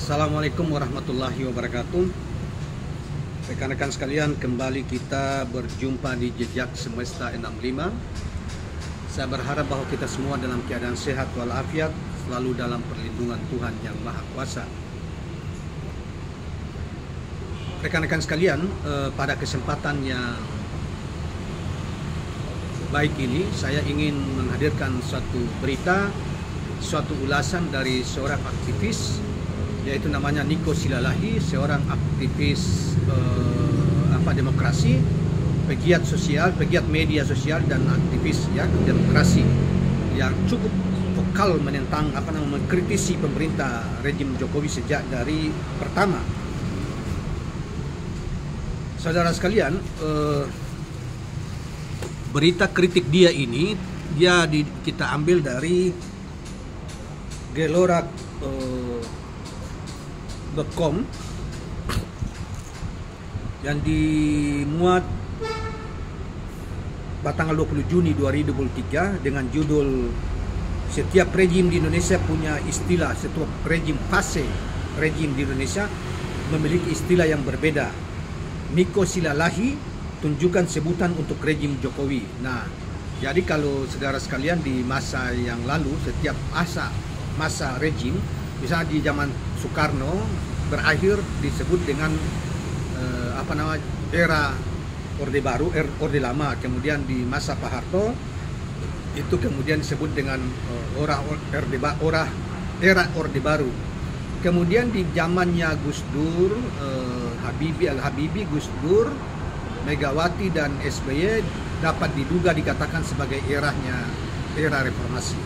Assalamualaikum warahmatullahi wabarakatuh. Rekan-rekan sekalian, kembali kita berjumpa di Jejak Semesta 65. Saya berharap bahwa kita semua dalam keadaan sehat walafiat, selalu dalam perlindungan Tuhan Yang Maha Kuasa. Rekan-rekan sekalian, pada kesempatan yang baik ini, saya ingin menghadirkan suatu berita, suatu ulasan dari seorang aktivis, yaitu namanya Niko Silalahi, seorang aktivis demokrasi, pegiat sosial, pegiat media sosial, dan aktivis demokrasi yang cukup vokal menentang mengkritisi pemerintah rejim Jokowi sejak dari pertama. Saudara sekalian, berita kritik dia ini kita ambil dari Gelora.com yang dimuat tanggal 20 Juni 2023 dengan judul "Setiap rejim di Indonesia punya istilah, setiap fase rejim di Indonesia memiliki istilah yang berbeda. Niko Silalahi tunjukkan sebutan untuk rejim Jokowi." Nah, jadi kalau saudara sekalian, di masa yang lalu setiap masa rejim, misalnya di zaman Soekarno berakhir disebut dengan era Orde Baru, Orde Lama. Kemudian di masa Pak Harto itu kemudian disebut dengan era Orde Baru. Kemudian di zamannya Gus Dur, Al-Habibie, Gus Dur, Megawati, dan SBY dapat diduga dikatakan sebagai era reformasi.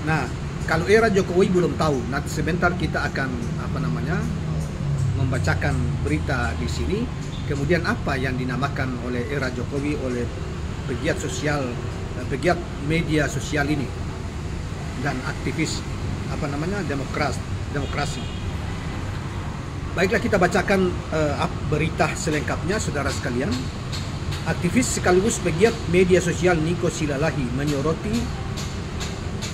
Nah, kalau era Jokowi belum tahu. Nanti sebentar kita akan membacakan berita di sini. Kemudian apa yang dinamakan oleh era Jokowi oleh pegiat sosial, pegiat media sosial ini dan aktivis demokrasi. Baiklah, kita bacakan berita selengkapnya, saudara sekalian. Aktivis sekaligus pegiat media sosial Niko Silalahi menyoroti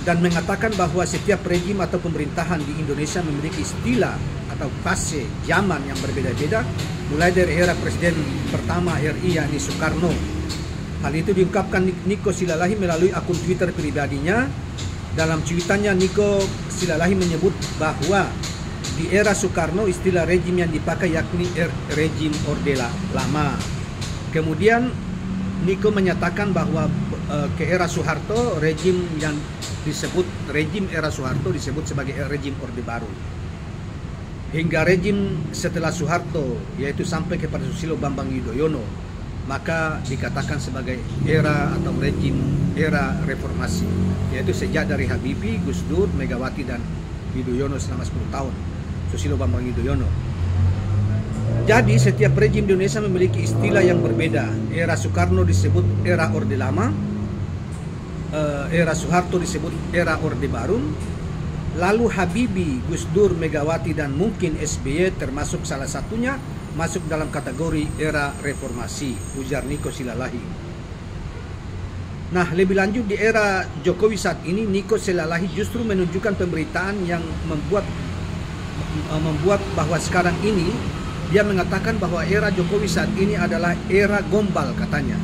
dan mengatakan bahwa setiap rejim atau pemerintahan di Indonesia memiliki istilah atau fase zaman yang berbeda-beda, mulai dari era Presiden pertama RI yakni Soekarno. Hal itu diungkapkan Niko Silalahi melalui akun Twitter pribadinya. Dalam cuitannya, Niko Silalahi menyebut bahwa di era Soekarno istilah rejim yang dipakai yakni rejim Orde Lama. Kemudian Niko menyatakan bahwa ke era Soeharto, rejim era Soeharto disebut sebagai rejim Orde Baru. Hingga rejim setelah Soeharto, yaitu sampai kepada Susilo Bambang Yudhoyono, maka dikatakan sebagai era atau rejim era reformasi, yaitu sejak dari Habibie, Gus Dur, Megawati, dan Yudhoyono selama 10 tahun, Susilo Bambang Yudhoyono. Jadi setiap rejim di Indonesia memiliki istilah yang berbeda. Era Soekarno disebut era Orde Lama, era Soeharto disebut era Orde Baru, lalu Habibie, Gus Dur, Megawati, dan mungkin SBY termasuk salah satunya masuk dalam kategori era reformasi, ujar Niko Silalahi. Nah, lebih lanjut, di era Jokowi saat ini, Niko Silalahi justru menunjukkan pemberitaan yang membuat bahwa sekarang ini dia mengatakan bahwa era Jokowi saat ini adalah era gombal, katanya.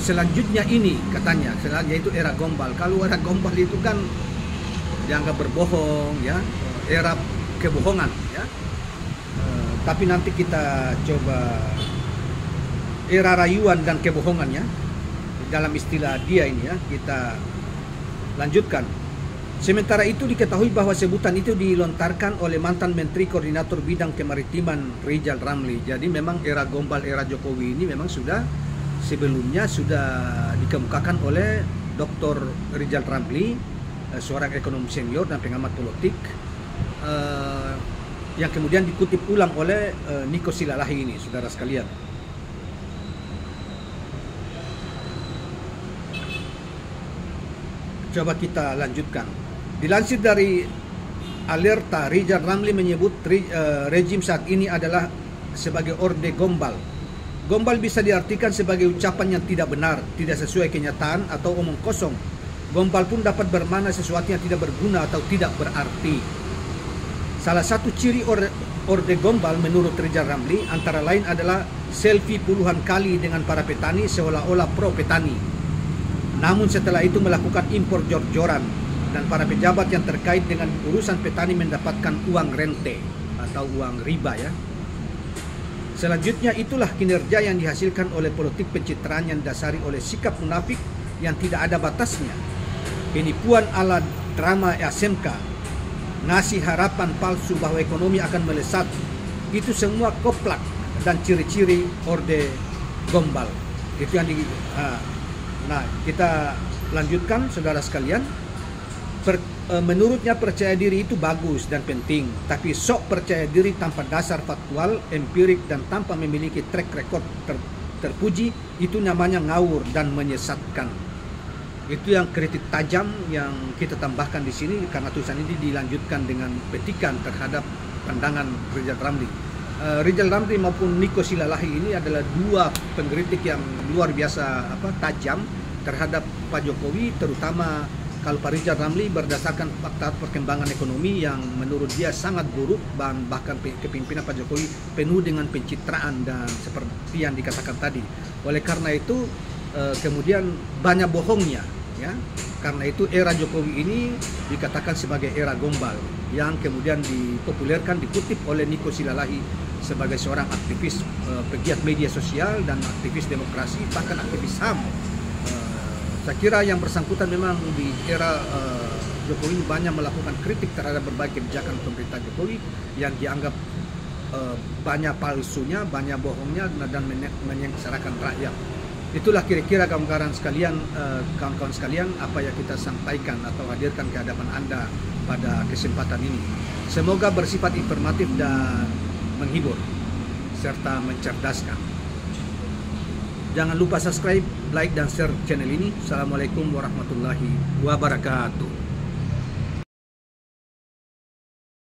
Selanjutnya ini, katanya, yaitu era gombal. Kalau era gombal itu kan dianggap berbohong, ya, era kebohongan, ya. Tapi nanti kita coba era rayuan dan kebohongannya dalam istilah dia ini, ya, kita lanjutkan. Sementara itu diketahui bahwa sebutan itu dilontarkan oleh mantan Menteri Koordinator Bidang Kemaritiman Rizal Ramli. Jadi memang era gombal, era Jokowi ini memang sebelumnya sudah dikemukakan oleh Dr. Rizal Ramli, seorang ekonom senior dan pengamat politik, yang kemudian dikutip ulang oleh Niko Silalahi ini, saudara sekalian. Coba kita lanjutkan. Dilansir dari Alerta, Rizal Ramli menyebut rejim saat ini adalah sebagai orde gombal. Gombal bisa diartikan sebagai ucapan yang tidak benar, tidak sesuai kenyataan, atau omong kosong Gombal pun dapat bermakna sesuatu yang tidak berguna atau tidak berarti. Salah satu ciri Orde Gombal menurut Rizal Ramli antara lain adalah selfie puluhan kali dengan para petani seolah-olah pro petani. Namun setelah itu melakukan impor jor-joran dan para pejabat yang terkait dengan urusan petani mendapatkan uang rente atau uang riba ya. Selanjutnya itulah kinerja yang dihasilkan oleh politik pencitraan yang didasari oleh sikap munafik yang tidak ada batasnya. Penipuan ala drama SMK, ngasih harapan palsu bahwa ekonomi akan melesat, itu semua koplak dan ciri-ciri Orde Gombal. Itu yang nah, kita lanjutkan saudara sekalian. Menurutnya percaya diri itu bagus dan penting, tapi sok percaya diri tanpa dasar faktual, empirik dan tanpa memiliki track record terpuji itu namanya ngawur dan menyesatkan. Itu yang kritik tajam yang kita tambahkan di sini karena tulisan ini dilanjutkan dengan petikan terhadap pandangan Rizal Ramli. Rizal Ramli maupun Niko Silalahi ini adalah dua pengkritik yang luar biasa tajam terhadap Pak Jokowi, terutama kalau Pak Rizal Ramli berdasarkan fakta perkembangan ekonomi yang menurut dia sangat buruk, bahkan kepemimpinan Pak Jokowi penuh dengan pencitraan dan seperti yang dikatakan tadi. Oleh karena itu kemudian banyak bohongnya ya. Karena itu era Jokowi ini dikatakan sebagai era Gombal yang kemudian dipopulerkan, dikutip oleh Niko Silalahi sebagai seorang aktivis pegiat media sosial dan aktivis demokrasi, bahkan aktivis HAM. Saya kira yang bersangkutan memang di era Jokowi banyak melakukan kritik terhadap berbagai kebijakan pemerintah Jokowi yang dianggap banyak palsunya, banyak bohongnya dan menyengsarakan rakyat. Itulah kira-kira kawan-kawan sekalian apa yang kita sampaikan atau hadirkan ke hadapan Anda pada kesempatan ini. Semoga bersifat informatif dan menghibur serta mencerdaskan. Jangan lupa subscribe, like, dan share channel ini. Assalamualaikum warahmatullahi wabarakatuh.